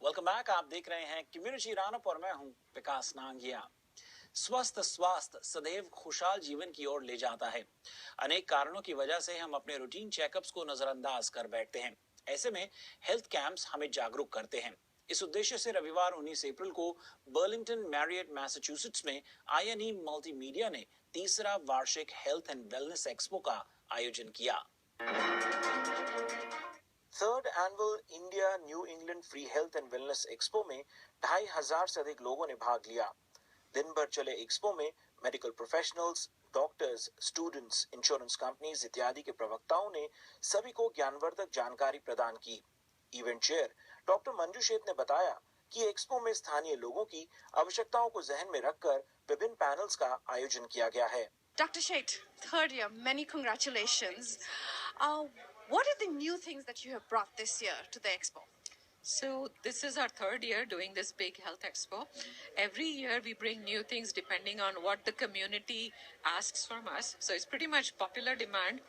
Welcome back. आप देख रहे हैं कम्युनिटी रनअप और मैं हूं विकास नांगिया। स्वस्थ स्वास्थ्य सदैव खुशहाल जीवन की ओर ले जाता है। अनेक कारणों की वजह से हम अपने रूटीन चेकअप्स को नजरअंदाज कर बैठते हैं। ऐसे में हेल्थ कैंप्स हमें जागरूक करते हैं। इस उद्देश्य से रविवार 19 अप्रैल को बर्लिंगटन मैरियट मैसाचुसेट्स में INE मल्टीमीडिया ने तीसरा वार्षिक हेल्थ एंड वेलनेस एक्सपो का आयोजन किया। Third annual India new England free health and wellness expo में 2500 से अधिक लोगों ने भाग लिया। दिन भर चले एक्सपो में medical professionals, doctors, students, insurance companies इत्यादि के प्रवक्ताओं ने सभी को ज्ञानवर्धक जानकारी प्रदान की। Event chair doctor Manju Sheth ने बताया कि एक्सपो में स्थानीय लोगों की आवश्यकताओं को जहन में रखकर विभिन्न पैनल्स का आयोजन किया गया है। Dr. Sheth, third year, many congratulations. What are the new things that you have brought this year to the expo? So this is our third year doing this big health expo. Every year we bring new things depending on what the community asks from us. So it's pretty much popular demand.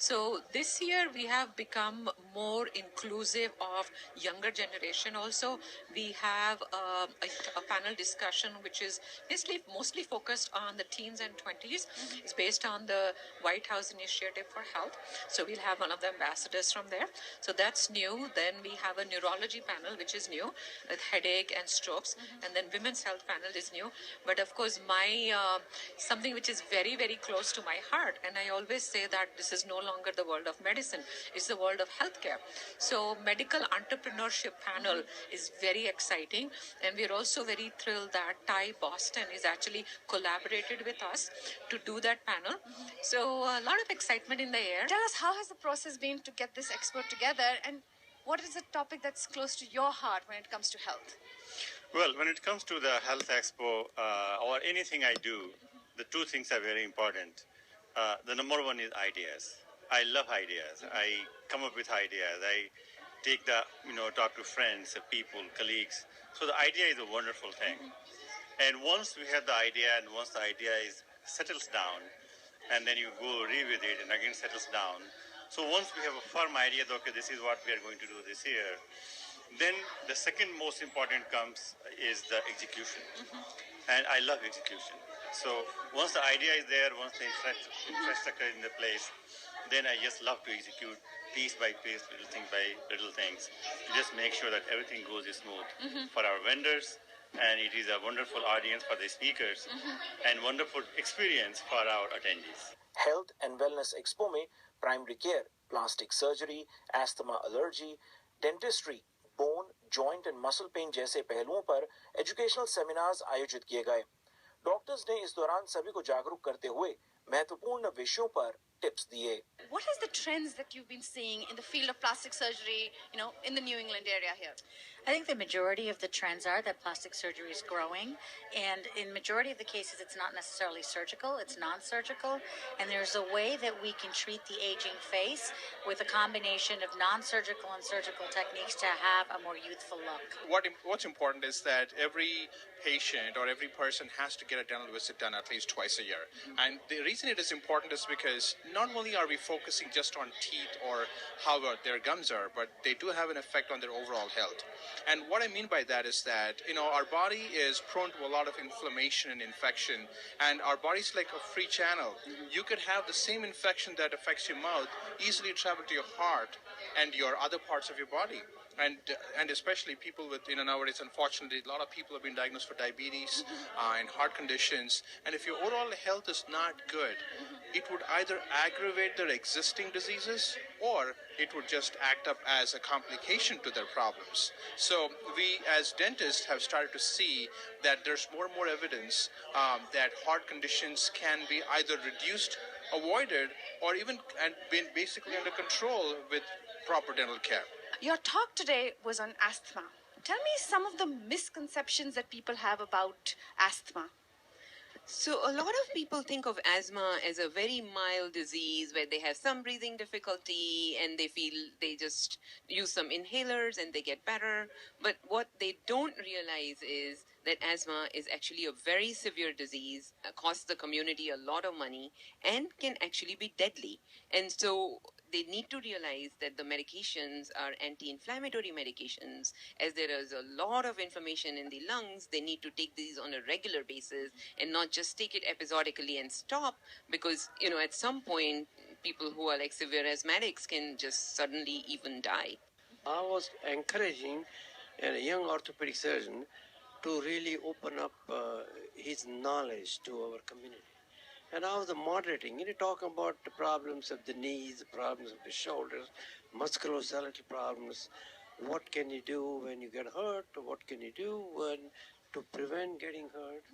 So this year we have become more inclusive of younger generation also. We have a panel discussion which is basically mostly focused on the teens and 20s. It's based on the White House Initiative for Health. So we'll have one of the ambassadors from there. So that's new. Then we have a neurology panel which is new with headache and strokes, and then women's health panel is new. But of course my something which is very very close to my heart, and I always say that this is no longer the world of medicine, it's the world of healthcare. So medical entrepreneurship panel is very exciting, and we're also very thrilled that Thai Boston is actually collaborated with us to do that panel. So a lot of excitement in the air. Tell us, how has the process been to get this expo together, and what is the topic that's close to your heart when it comes to health? Well, when it comes to the Health Expo or anything I do, the two things are very important. The number one is ideas. I love ideas. I come up with ideas. I take talk to friends, people, colleagues. So the idea is a wonderful thing. And once we have the idea and once the idea settles down, and then you go revisit it and again settles down. So once we have a firm idea that, okay, this is what we are going to do this year, then the second most important is the execution. And I love execution. So once the idea is there, once the infrastructure is in the place, then I just love to execute piece by piece, little thing by little things, to just make sure that everything goes smooth for our vendors, and it is a wonderful audience for the speakers, and wonderful experience for our attendees. Health and Wellness Expo में primary care, plastic surgery, asthma allergy, dentistry, bone, joint and muscle pain जैसे पहलुओं पर educational seminars आयोजित किए गए। Doctors ने इस दौरान सभी को जागरूक करते हुए महत्वपूर्ण विषयों पर टिप्स दिए। What is the trends that you've been seeing in the field of plastic surgery, in the New England area here? I think the majority of the trends are that plastic surgery is growing, and in majority of the cases it's not necessarily surgical, it's non-surgical, and there's a way that we can treat the aging face with a combination of non-surgical and surgical techniques to have a more youthful look. What's important is that every patient or every person has to get a dental visit done at least twice a year. And the reason it is important is because not only are we focusing just on teeth or how their gums are, but they do have an effect on their overall health. And what I mean by that is that, our body is prone to a lot of inflammation and infection, and our body's like a free channel. You could have the same infection that affects your mouth easily travel to your heart and your other parts of your body. And especially people with, nowadays, unfortunately, a lot of people have been diagnosed for diabetes and heart conditions. And if your overall health is not good, it would either aggravate their existing diseases or it would just act up as a complication to their problems. So we, as dentists, have started to see that there's more and more evidence that heart conditions can be either reduced, avoided, or even been basically under control with proper dental care. Your talk today was on asthma. Tell me some of the misconceptions that people have about asthma. So a lot of people think of asthma as a very mild disease where they have some breathing difficulty and they feel they just use some inhalers and they get better. But what they don't realize is that asthma is actually a very severe disease, costs the community a lot of money, and can actually be deadly. And so they need to realize that the medications are anti-inflammatory medications. As there is a lot of inflammation in the lungs, they need to take these on a regular basis and not just take it episodically and stop, because at some point people who are like severe asthmatics can just suddenly even die. I was encouraging a young orthopedic surgeon to really open up his knowledge to our community. And I was moderating, talking about the problems of the knees, the problems of the shoulders, musculoskeletal problems. What can you do when you get hurt? What can you do to prevent getting hurt?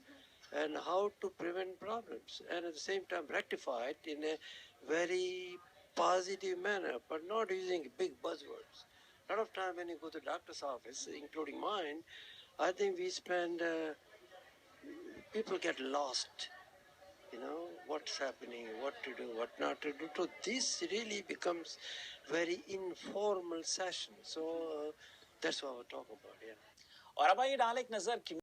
And how to prevent problems. And at the same time rectify it in a very positive manner, but not using big buzzwords. A lot of time when you go to the doctor's office, including mine, I think we spend, people get lost, what's happening, what to do, what not to do. So this really becomes very informal session. So that's what we're talking about, yeah. और अब आइए डालें एक नजर